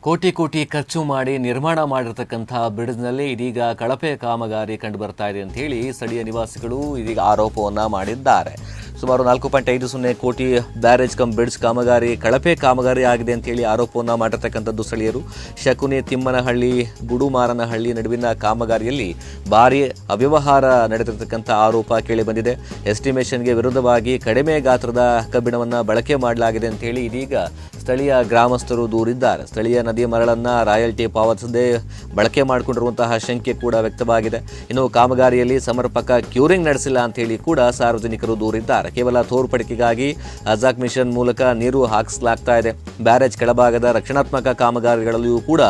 ಕೋಟಿ ಕೋಟಿ ಖರ್ಚು ಮಾಡಿ ನಿರ್ಮಾಣ ಮಾಡಿರ್ತಕ್ಕಂಥ ಬ್ರಿಡ್ಜ್ನಲ್ಲಿ ಇದೀಗ ಕಳಪೆ ಕಾಮಗಾರಿ ಕಂಡು ಬರ್ತಾ ಇದೆ ಅಂತ ಹೇಳಿ ಸ್ಥಳೀಯ ನಿವಾಸಿಗಳು ಇದೀಗ ಆರೋಪವನ್ನು ಮಾಡಿದ್ದಾರೆ. ಸುಮಾರು 4.50 ಕೋಟಿ ಬ್ಯಾರೇಜ್ ಕಮ್ ಬ್ರಿಡ್ಜ್ ಕಾಮಗಾರಿ ಕಳಪೆ ಕಾಮಗಾರಿ ಆಗಿದೆ ಅಂತ ಹೇಳಿ ಆರೋಪವನ್ನು ಮಾಡಿರ್ತಕ್ಕಂಥದ್ದು ಸ್ಥಳೀಯರು. ಶಕುನಿ ತಿಮ್ಮನಹಳ್ಳಿ ಗುಡುಮಾರನಹಳ್ಳಿ ನಡುವಿನ ಕಾಮಗಾರಿಯಲ್ಲಿ ಭಾರಿ ಅವ್ಯವಹಾರ ನಡೆದಿರತಕ್ಕಂಥ ಆರೋಪ ಕೇಳಿ ಬಂದಿದೆ. ಎಸ್ಟಿಮೇಷನ್ಗೆ ವಿರುದ್ಧವಾಗಿ ಕಡಿಮೆ ಗಾತ್ರದ ಕಬ್ಬಿಣವನ್ನು ಬಳಕೆ ಮಾಡಲಾಗಿದೆ ಅಂತ ಹೇಳಿ ಇದೀಗ ಸ್ಥಳೀಯ ಗ್ರಾಮಸ್ಥರು ದೂರಿದ್ದಾರೆ. ಸ್ಥಳೀಯ ನದಿ ಮರಳನ್ನು ರಾಯಲ್ಟಿ ಪಾವತಿಸದೆ ಬಳಕೆ ಮಾಡಿಕೊಂಡಿರುವಂತಹ ಶಂಕೆ ಕೂಡ ವ್ಯಕ್ತವಾಗಿದೆ. ಇನ್ನು ಕಾಮಗಾರಿಯಲ್ಲಿ ಸಮರ್ಪಕ ಕ್ಯೂರಿಂಗ್ ನಡೆಸಿಲ್ಲ ಅಂತ ಹೇಳಿ ಕೂಡ ಸಾರ್ವಜನಿಕರು ದೂರಿದ್ದಾರೆ. ಕೇವಲ ತೋರ್ಪಡಿಕೆಗಾಗಿ ಅಜಾಕ್ ಮಿಷನ್ ಮೂಲಕ ನೀರು ಹಾಕಿಸಲಾಗ್ತಾ ಇದೆ. ಬ್ಯಾರೇಜ್ ಕೆಳಭಾಗದ ರಕ್ಷಣಾತ್ಮಕ ಕಾಮಗಾರಿಗಳಲ್ಲಿಯೂ ಕೂಡ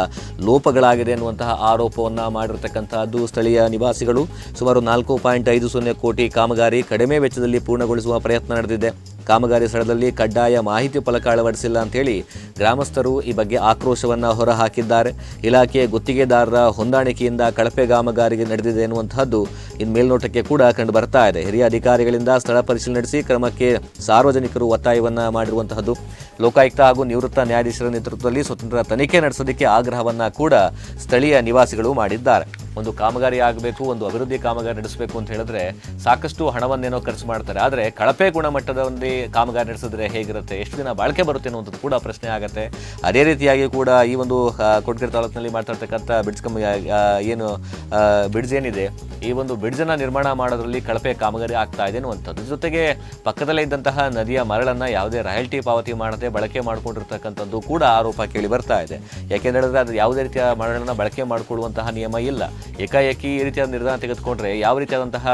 ಲೋಪಗಳಾಗಿದೆ ಎನ್ನುವಂತಹ ಆರೋಪವನ್ನು ಮಾಡಿರತಕ್ಕಂತಹದ್ದು ಸ್ಥಳೀಯ ನಿವಾಸಿಗಳು. ಸುಮಾರು 4.50 ಕೋಟಿ ಕಾಮಗಾರಿ ಕಡಿಮೆ ವೆಚ್ಚದಲ್ಲಿ ಪೂರ್ಣಗೊಳಿಸುವ ಪ್ರಯತ್ನ ನಡೆದಿದೆ. ಕಾಮಗಾರಿ ಸ್ಥಳದಲ್ಲಿ ಕಡ್ಡಾಯ ಮಾಹಿತಿ ಫಲಕ ಅಳವಡಿಸಿಲ್ಲ ಅಂತ ಹೇಳಿ ಗ್ರಾಮಸ್ಥರು ಈ ಬಗ್ಗೆ ಆಕ್ರೋಶವನ್ನು ಹೊರಹಾಕಿದ್ದಾರೆ. ಇಲಾಖೆ ಗುತ್ತಿಗೆದಾರರ ಹೊಂದಾಣಿಕೆಯಿಂದ ಕಳಪೆ ಕಾಮಗಾರಿಗೆ ನಡೆದಿದೆ ಎನ್ನುವಂತಹದ್ದು ಇನ್ನು ಮೇಲ್ನೋಟಕ್ಕೆ ಕೂಡ ಕಂಡು ಬರ್ತಾ ಇದೆ. ಹಿರಿಯ ಅಧಿಕಾರಿಗಳಿಂದ ಸ್ಥಳ ಪರಿಶೀಲನೆ ನಡೆಸಿ ಕ್ರಮಕ್ಕೆ ಸಾರ್ವಜನಿಕರು ಒತ್ತಾಯವನ್ನು ಮಾಡಿರುವಂತಹದ್ದು. ಲೋಕಾಯುಕ್ತ ಹಾಗೂ ನಿವೃತ್ತ ನ್ಯಾಯಾಧೀಶರ ನೇತೃತ್ವದಲ್ಲಿ ಸ್ವತಂತ್ರ ತನಿಖೆ ನಡೆಸೋದಕ್ಕೆ ಆಗ್ರಹವನ್ನು ಕೂಡ ಸ್ಥಳೀಯ ನಿವಾಸಿಗಳು ಮಾಡಿದ್ದಾರೆ. ಒಂದು ಕಾಮಗಾರಿ ಆಗಬೇಕು, ಒಂದು ಅಭಿವೃದ್ಧಿ ಕಾಮಗಾರಿ ನಡೆಸಬೇಕು ಅಂತ ಹೇಳಿದ್ರೆ ಸಾಕಷ್ಟು ಹಣವನ್ನೇನೋ ಖರ್ಚು ಮಾಡ್ತಾರೆ. ಆದರೆ ಕಳಪೆ ಗುಣಮಟ್ಟದ ಒಂದು ಕಾಮಗಾರಿ ನಡೆಸಿದ್ರೆ ಹೇಗಿರುತ್ತೆ, ಎಷ್ಟು ದಿನ ಬಾಳಿಕೆ ಬರುತ್ತೆ ಅನ್ನುವಂಥದ್ದು ಕೂಡ ಪ್ರಶ್ನೆ ಆಗುತ್ತೆ. ಅದೇ ರೀತಿಯಾಗಿ ಕೂಡ ಈ ಒಂದು ಕೊಟ್ಗೆರೆ ತಾಲೂಕಿನಲ್ಲಿ ಮಾಡ್ತಿರ್ತಕ್ಕಂಥ ಬ್ರಿಡ್ಜ್ ಏನಿದೆ, ಈ ಒಂದು ಬ್ರಿಡ್ಜನ್ನು ನಿರ್ಮಾಣ ಮಾಡೋದ್ರಲ್ಲಿ ಕಳಪೆ ಕಾಮಗಾರಿ ಆಗ್ತಾ ಇದೆ ಅನ್ನುವಂಥದ್ದು. ಜೊತೆಗೆ ಪಕ್ಕದಲ್ಲೇ ಇದ್ದಂತಹ ನದಿಯ ಮರಳನ್ನು ಯಾವುದೇ ರಾಯಲ್ಟಿ ಪಾವತಿ ಮಾಡದೆ ಬಳಕೆ ಮಾಡ್ಕೊಂಡಿರ್ತಕ್ಕಂಥದ್ದು ಕೂಡ ಆರೋಪ ಕೇಳಿ ಬರ್ತಾ ಇದೆ. ಯಾಕೆಂದ್ರೆ ಹೇಳಿದ್ರೆ ಅದು ಯಾವುದೇ ರೀತಿಯ ಮರಳನ್ನು ಬಳಕೆ ಮಾಡಿಕೊಳ್ಳುವಂತಹ ನಿಯಮ ಇಲ್ಲ. ಏಕಾಏಕಿ ಈ ರೀತಿಯಾದ ನಿರ್ಧಾರ ತೆಗೆದುಕೊಂಡ್ರೆ ಯಾವ ರೀತಿಯಾದಂತಹ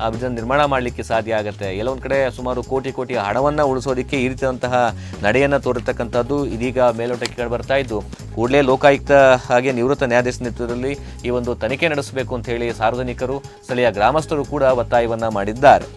ಬ್ರಿಡ್ಜನ್ನು ನಿರ್ಮಾಣ ಮಾಡಲಿಕ್ಕೆ ಸಾಧ್ಯ ಆಗುತ್ತೆ? ಎಲ್ಲೊಂದು ಕಡೆ ಸುಮಾರು ಕೋಟಿ ಕೋಟಿ ಹಣವನ್ನು ಉಳಿಸೋದಕ್ಕೆ ಈ ರೀತಿಯಾದಂತಹ ನಡೆಯನ್ನು ತೋರಿರ್ತಕ್ಕಂಥದ್ದು ಇದೀಗ ಮೇಲ್ನೋಟಕ್ಕೆ ಬರ್ತಾ ಇದ್ದು, ಕೂಡಲೇ ಲೋಕಾಯುಕ್ತ ಹಾಗೆ ನಿವೃತ್ತ ನ್ಯಾಯಾಧೀಶ ನೇತೃತ್ವದಲ್ಲಿ ಈ ಒಂದು ತನಿಖೆ ನಡೆಸಬೇಕು ಅಂತ ಹೇಳಿ ಸಾರ್ವಜನಿಕರು, ಸ್ಥಳೀಯ ಗ್ರಾಮಸ್ಥರು ಕೂಡ ಒತ್ತಾಯವನ್ನು ಮಾಡಿದ್ದಾರೆ.